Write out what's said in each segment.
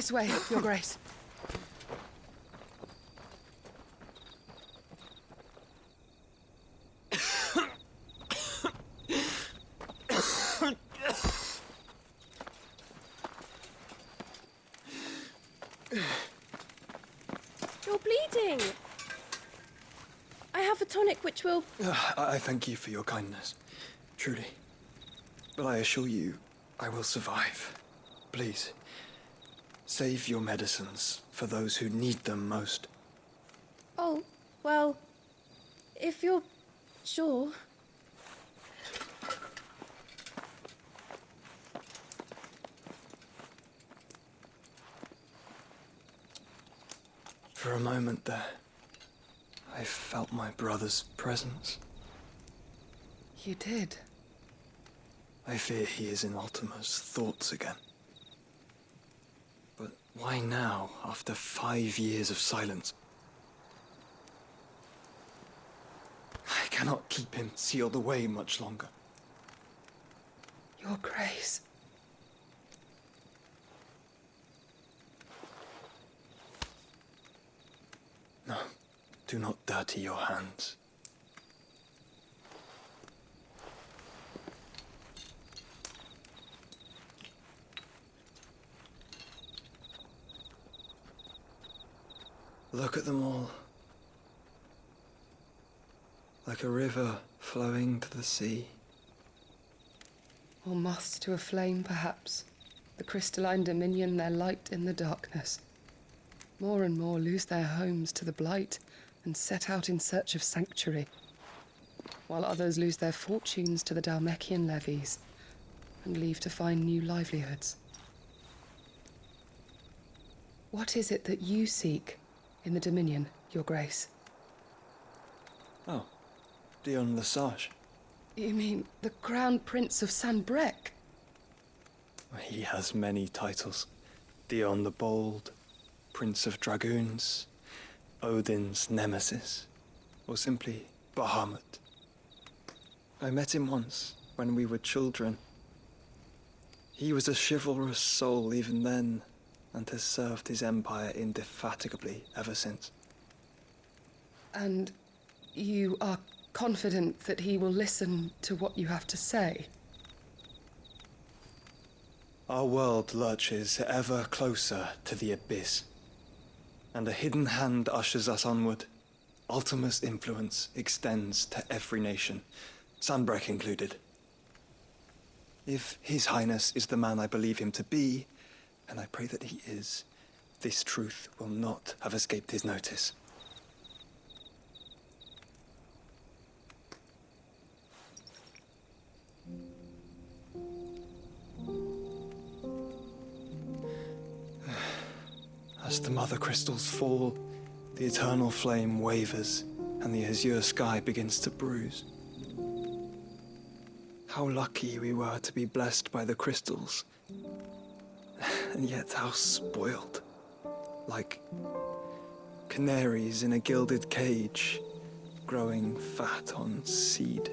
This way, Your Grace. You're bleeding. I have a tonic which will... I thank you for your kindness, truly. But I assure you, I will survive. Please, save your medicines for those who need them most. Oh, well, if you're sure... For a moment there, I felt my brother's presence. You did? I fear he is in Ultima's thoughts again. But why now, after 5 years of silence? I cannot keep him sealed away much longer. Your Grace. No, do not dirty your hands. Look at them all. Like a river flowing to the sea. Or moths to a flame, perhaps. The crystalline dominion their light in the darkness. More and more lose their homes to the blight and set out in search of sanctuary, while others lose their fortunes to the Dhalmekian levies and leave to find new livelihoods. What is it that you seek in the Dominion, Your Grace? Oh, Dion Lesage. You mean the Crown Prince of Sanbrec? He has many titles. Dion the Bold, Prince of Dragoons, Odin's Nemesis, or simply Bahamut. I met him once, when we were children. He was a chivalrous soul even then, and has served his empire indefatigably ever since. And you are confident that he will listen to what you have to say? Our world lurches ever closer to the abyss, and a hidden hand ushers us onward. Ultima's influence extends to every nation, Sanbrec included. If His Highness is the man I believe him to be, and I pray that he is, this truth will not have escaped his notice. As the mother crystals fall, the eternal flame wavers, and the azure sky begins to bruise. How lucky we were to be blessed by the crystals, and yet how spoiled. Like canaries in a gilded cage, growing fat on seed.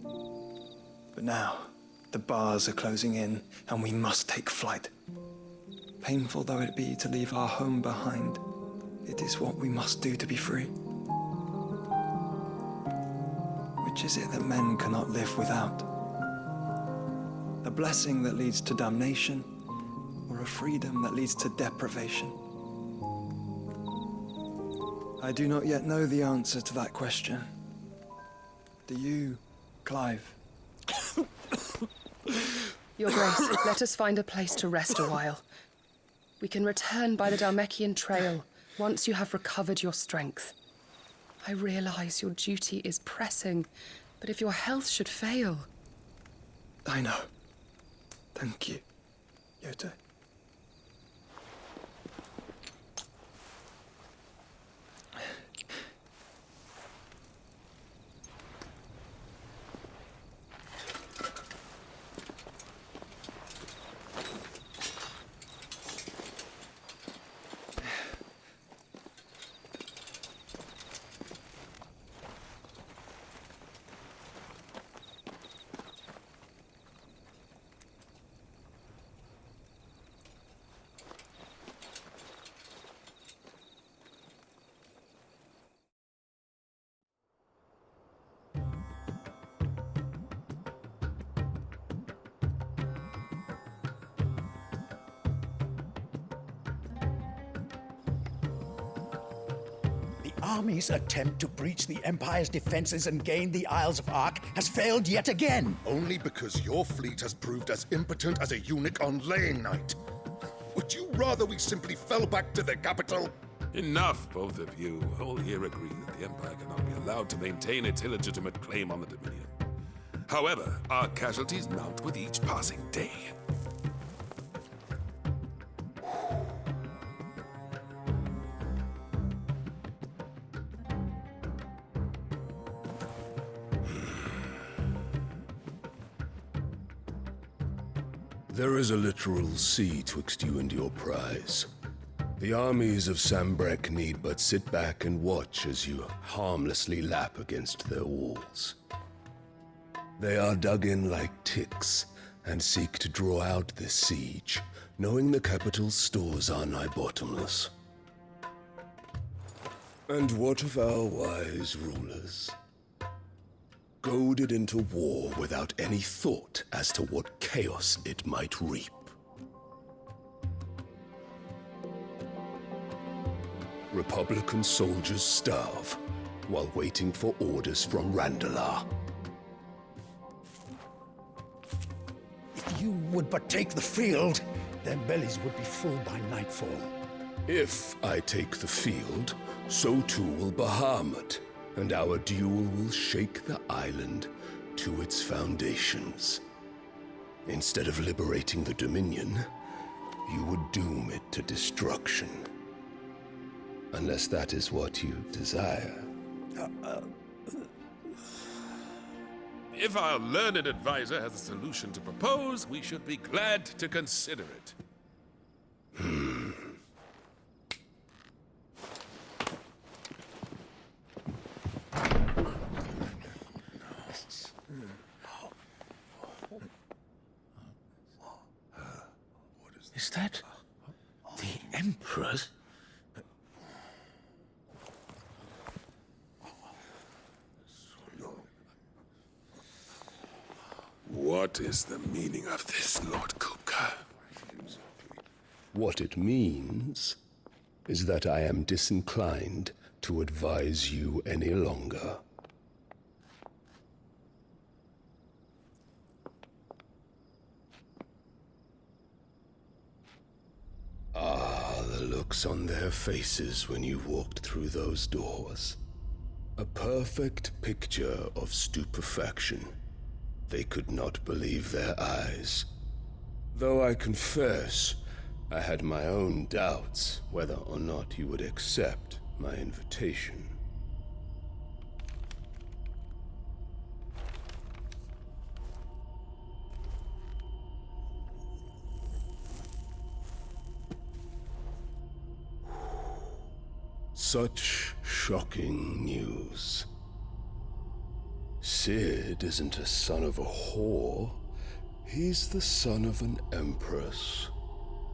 But now, the bars are closing in, and we must take flight. Painful though it be to leave our home behind, it is what we must do to be free. Which is it that men cannot live without? A blessing that leads to damnation, or a freedom that leads to deprivation? I do not yet know the answer to that question. Do you, Clive? Your Grace, let us find a place to rest a while. We can return by the Dhalmekian trail once you have recovered your strength. I realize your duty is pressing, but if your health should fail... I know. Thank you, Yote. army's attempt to breach the Empire's defenses and gain the Isles of Ark has failed yet again. Only because your fleet has proved as impotent as a eunuch on laying night. Would you rather we simply fell back to the capital? Enough, both of you. All here agree that the Empire cannot be allowed to maintain its illegitimate claim on the Dominion. However, our casualties mount with each passing day. There is a literal sea twixt you and your prize. The armies of Sambrek need but sit back and watch as you harmlessly lap against their walls. They are dug in like ticks and seek to draw out this siege, knowing the capital's stores are nigh bottomless. And what of our wise rulers? Goaded into war without any thought as to what chaos it might reap. Republican soldiers starve while waiting for orders from Randalar. If you would but take the field, their bellies would be full by nightfall. If I take the field, so too will Bahamut, and our duel will shake the island to its foundations. Instead of liberating the Dominion, you would doom it to destruction. Unless that is what you desire. If our learned advisor has a solution to propose, we should be glad to consider it. Is that the Emperor's? What is the meaning of this, Lord Kupka? What it means is that I am disinclined to advise you any longer. Ah, the looks on their faces when you walked through those doors. A perfect picture of stupefaction. They could not believe their eyes. Though I confess, I had my own doubts whether or not you would accept my invitation. Such shocking news. Sid isn't a son of a whore. He's the son of an empress.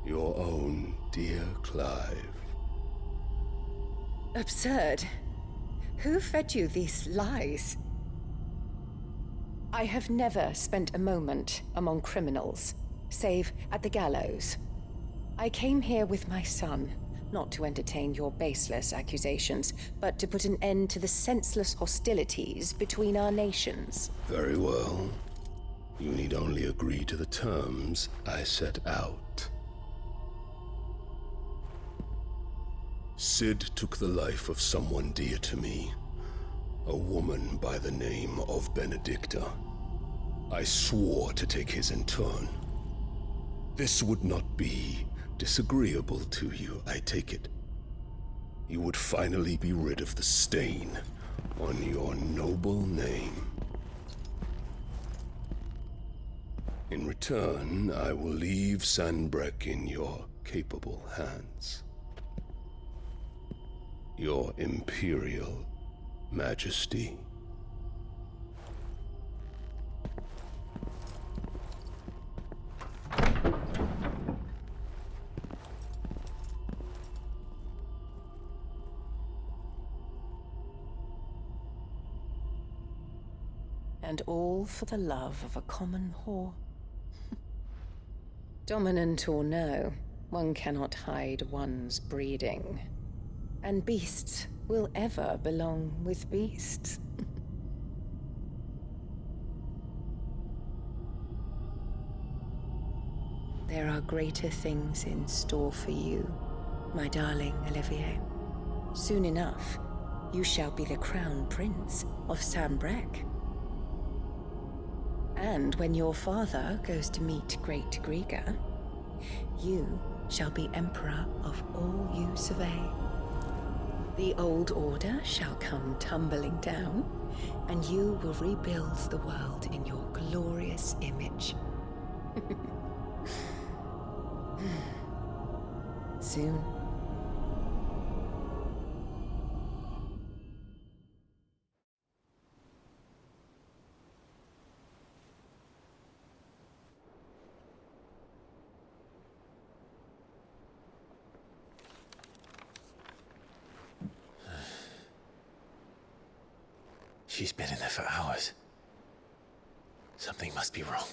Your own dear Clive. Absurd. Who fed you these lies? I have never spent a moment among criminals, save at the gallows. I came here with my son, not to entertain your baseless accusations, but to put an end to the senseless hostilities between our nations. Very well. You need only agree to the terms I set out. Sid took the life of someone dear to me, a woman by the name of Benedicta. I swore to take his in turn. This would not be disagreeable to you, I take it. You would finally be rid of the stain on your noble name. In return, I will leave Sanbrek in your capable hands. Your Imperial Majesty. And all for the love of a common whore. Dominant or no, one cannot hide one's breeding. And beasts will ever belong with beasts. There are greater things in store for you, my darling Olivier. Soon enough, you shall be the crown prince of Sambrec. And when your father goes to meet Great Griga, you shall be emperor of all you survey. The old order shall come tumbling down, and you will rebuild the world in your glorious image. Soon. She's been in there for hours. Something must be wrong.